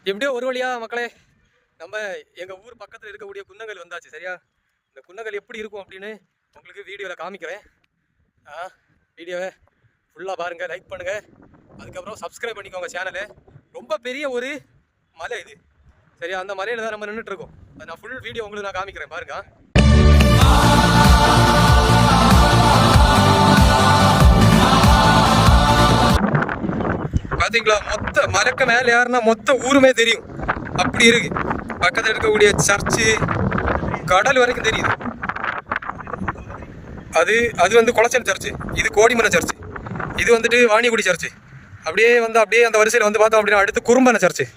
எப்படியோ ஒரு வழியா மக்களே நம்ம எங்கள் ஊர் பக்கத்தில் இருக்கக்கூடிய குன்னங்கள் வந்தாச்சு. சரியா, இந்த குன்னங்கள் எப்படி இருக்கும் அப்படின்னு உங்களுக்கு வீடியோவில் காமிக்கிறேன். வீடியோவை ஃபுல்லாக பாருங்கள், லைக் பண்ணுங்கள், அதுக்கப்புறம் சப்ஸ்கிரைப் பண்ணிக்கோங்க சேனலு. ரொம்ப பெரிய ஒரு மலை இது. சரியா, அந்த மலையில் தான் நம்ம நின்றுட்டுருக்கோம். அது நான் ஃபுல் வீடியோ உங்களுக்கு நான் காமிக்கிறேன் பாருங்க. பார்த்தீங்களா, மொத்த மலைக்கு மேலே யாருன்னா மொத்த ஊருமே தெரியும். அப்படி இருக்கு. பக்கத்தில் இருக்கக்கூடிய சர்ச்சு கடல் வரைக்கும் தெரியுது. அது வந்து குளச்சல் சர்ச்சு, இது கோடிமலை சர்ச்சு, இது வந்துட்டு வாணியகுடி சர்ச்சு. அப்படியே அந்த வரிசையில் வந்து பார்த்தோம் அப்படின்னா அடுத்து குறும்பனை சர்ச்சு.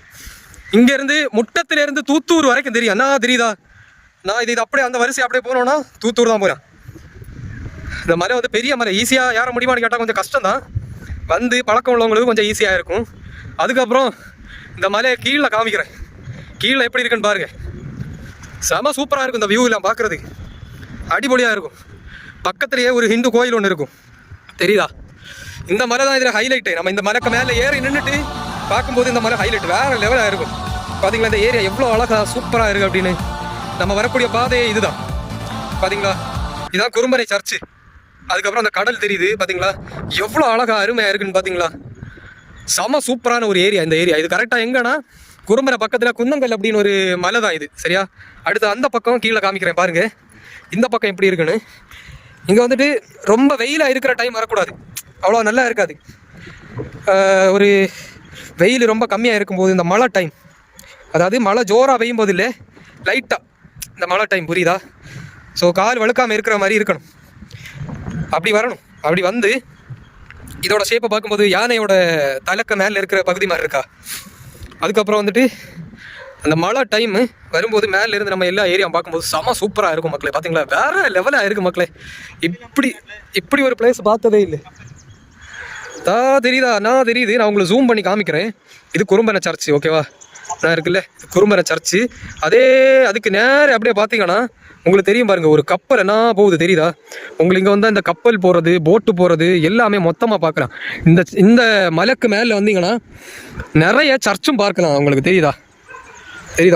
இங்கேருந்து முட்டத்திலேருந்து தூத்தூர் வரைக்கும் தெரியும். என்ன தெரியுதா? நான் இது அப்படியே அந்த வரிசை அப்படியே போனோன்னா தூத்தூர் தான் போகிறேன். இந்த மலை வந்து பெரிய மலை, ஈஸியாக ஏற முடியுமான்னு கேட்டால் கொஞ்சம் கஷ்டம் தான். வந்து பழக்கம் உள்ளவங்களுக்கு கொஞ்சம் ஈஸியாக இருக்கும். அதுக்கப்புறம் இந்த மலையை கீழே காமிக்கிறேன். கீழே எப்படி இருக்குன்னு பாருங்கள். செம சூப்பராக இருக்கும். இந்த வியூ எல்லாம் பார்க்குறதுக்கு அடிப்பொலியாக இருக்கும். பக்கத்துலேயே ஒரு ஹிந்து கோயில் ஒன்று இருக்கும், தெரியுதா? இந்த மலை தான் இதில் ஹைலைட்டு. நம்ம இந்த மலைக்கு மேலே ஏறி நின்றுட்டு பார்க்கும்போது இந்த மலை ஹைலைட் வேறு லெவலாக இருக்கும். பார்த்தீங்களா, இந்த ஏரியா எவ்வளோ அழகாக சூப்பராக இருக்குது அப்படின்னு. நம்ம வரக்கூடிய பாதையே இதுதான். பார்த்தீங்களா, இதுதான் குறும்பனை சர்ச்சு. அதுக்கப்புறம் அந்த கடல் தெரியுது. பார்த்தீங்களா எவ்வளோ அழகாக அருமையாக இருக்குன்னு. பார்த்தீங்களா, செம சூப்பரான ஒரு ஏரியா இந்த ஏரியா. இது கரெக்டாக எங்கன்னா குறும்பனை பக்கத்தில் குன்னங்கல் அப்படின்னு ஒரு மலை தான் இது. சரியா, அடுத்து அந்த பக்கம் கீழே காமிக்கிறேன் பாருங்கள். இந்த பக்கம் எப்படி இருக்குன்னு. இங்கே வந்துட்டு ரொம்ப வெயிலாக இருக்கிற டைம் வரக்கூடாது, அவ்வளோ நல்லா இருக்காது. ஒரு வெயில் ரொம்ப கம்மியாக இருக்கும்போது இந்த மழை டைம், அதாவது மழை ஜோராக பெய்யும் போது இல்லை, லைட்டாக இந்த மழை டைம், புரியுதா? ஸோ கால் வழுக்காமல் இருக்கிற மாதிரி இருக்கணும். அப்படி வரணும். அப்படி வந்து இதோட ஷேப்பை பார்க்கும்போது யானையோட தலைக்க மேலே இருக்கிற பகுதி மாதிரி இருக்கா. அதுக்கப்புறம் வந்துட்டு அந்த மழை டைமு வரும்போது மேலேருந்து நம்ம எல்லா ஏரியாவும் பார்க்கும்போது செம சூப்பராக இருக்கும் மக்களே. பார்த்தீங்களா, வேறு லெவலாக இருக்குது மக்களே. இப்படி ஒரு பிளேஸ் பார்த்ததே இல்லை. தெரியுதா? நான் தெரியுது, நான் உங்களுக்கு ஜூம் பண்ணி காமிக்கிறேன். இது குறும்பனை சர்ச்சு, ஓகேவா? நான் இருக்குல்ல, குறும்பனை சர்ச்சு. அதுக்கு நேரம் அப்படியே பார்த்தீங்கன்னா உங்களுக்கு தெரியும் பாருங்கள், ஒரு கப்பல் என்ன போகுது, தெரியுதா? உங்களுக்கு இங்கே வந்தால் இந்த கப்பல் போகிறது, போட்டு போகிறது எல்லாமே மொத்தமாக பார்க்கலாம். இந்த மலைக்கு மேலே வந்தீங்கன்னா நிறைய சர்ச்சும் பார்க்கலாம். உங்களுக்கு தெரியுதா?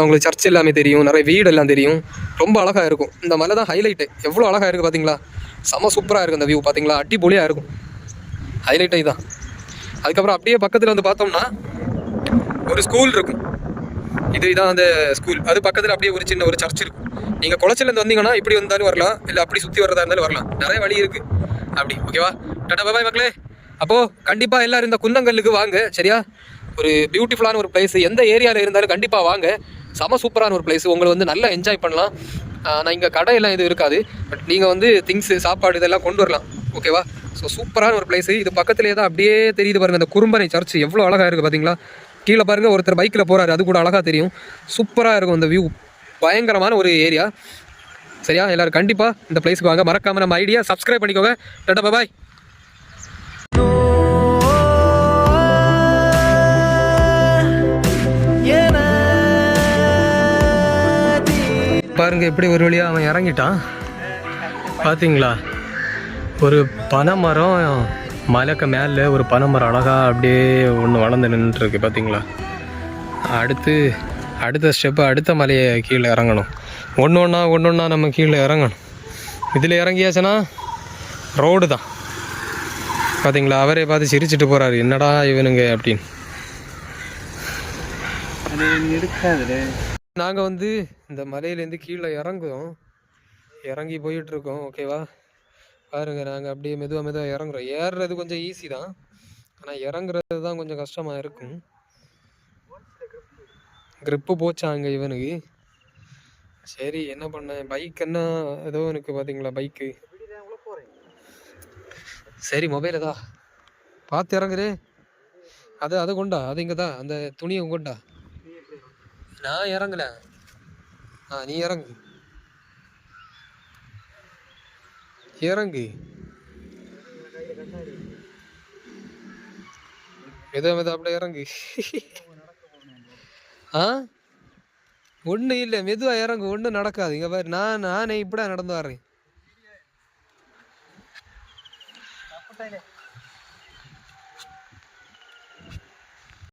உங்களுக்கு சர்ச் எல்லாமே தெரியும், நிறைய வீடு எல்லாம் தெரியும். ரொம்ப அழகாக இருக்கும். இந்த மலை தான் ஹைலைட்டு. எவ்வளோ அழகாக இருக்குது பார்த்தீங்களா? செம சூப்பராக இருக்குது அந்த வியூ. பார்த்தீங்களா, அடிப்பொலியாக இருக்கும். ஹைலைட் இதுதான். அதுக்கப்புறம் அப்படியே பக்கத்தில் வந்து பார்த்தோம்னா ஒரு ஸ்கூல் இருக்கும். இதுதான் அந்த ஸ்கூல். அது பக்கத்தில் அப்படியே ஒரு சின்ன ஒரு சர்ச் இருக்கும். நீங்கள் குளச்சலேருந்து வந்தீங்கன்னா இப்படி வந்தாலும் வரலாம், இல்லை அப்படி சுற்றி வரதா இருந்தாலும் வரலாம். நிறைய வழி இருக்குது அப்படி, ஓகேவா? டாடா பாய் மக்களே. அப்போது கண்டிப்பாக எல்லோரும் இந்த குன்னங்கல்லுக்கு வாங்க. சரியா, ஒரு பியூட்டிஃபுல்லான ஒரு பிளேஸ். எந்த ஏரியாவில் இருந்தாலும் கண்டிப்பாக வாங்க. செம சூப்பரான ஒரு பிளேஸ். உங்களை வந்து நல்லா என்ஜாய் பண்ணலாம். நான் இங்கே கடையெல்லாம் எதுவும் இருக்காது, பட் நீங்கள் வந்து திங்ஸு, சாப்பாடு இதெல்லாம் கொண்டு வரலாம், ஓகேவா? ஸோ சூப்பரான ஒரு பிளேஸு. இது பக்கத்துலேயே தான் அப்படியே தெரியுது பாருங்கள் அந்த குறும்பனை சர்ச். எவ்வளோ அழகாக இருக்குது பார்த்தீங்களா? கீழே பாருங்கள், ஒருத்தர் பைக்கில் போகிறாரு, அது கூட அழகாக தெரியும். சூப்பராக இருக்கும் இந்த வியூ. பயங்கரமான ஒரு ஏரியா. சரியா, எல்லோரும் கண்டிப்பாக இந்த பிளேஸுக்கு வாங்க. மறக்காமல் நம்ம ஐடியா சப்ஸ்கிரைப் பண்ணிக்கோங்க. டாடா பாய். பாருங்க எப்படி ஒரு வழியாக அவன் இறங்கிட்டான். பார்த்தீங்களா, ஒரு பனைமரம் மலைக்கு மேலே ஒரு பனைமரம் அழகாக அப்படியே ஒன்று வளர்ந்து நின்றுருக்கு. பார்த்தீங்களா, அடுத்த ஸ்டெப்பு அடுத்த மலையை கீழே இறங்கணும். ஒன்று ஒன்றா நம்ம கீழே இறங்கணும். இதில் இறங்கியாச்சுன்னா ரோடு தான். பார்த்தீங்களா, அவரே பார்த்து சிரிச்சிட்டு போகிறாரு, என்னடா இவனுங்க அப்படின்னு. நாங்கள் வந்து இந்த மலையிலேருந்து கீழே இறங்கி போயிட்டுருக்கோம், ஓகேவா? பாருங்கள், நாங்கள் அப்படியே மெதுவாக இறங்குறோம். ஏறுறது கொஞ்சம் ஈஸி தான், ஆனால் இறங்குறது தான் கொஞ்சம் கஷ்டமாக இருக்கும். க்ரிப்பு போச்சாங்க இவனுக்கு. சரி, என்ன பண்ணேன், பைக் என்ன ஏதோ எனக்கு பார்த்தீங்களா, பைக்கு. சரி, மொபைல் தான் பார்த்து இறங்குறே. அதை கொண்டா, அது இங்கே தான், அந்த துணியை கொண்டா. நான் இறங்கல, நீ இறங்கு. மெதுவாக அப்படியே இறங்கு. ஒன்றும் இல்லை, மெதுவாக இறங்கு, ஒன்றும் நடக்காது. இங்கே பாரு, நானே இப்படி நடந்து வர்றேன்.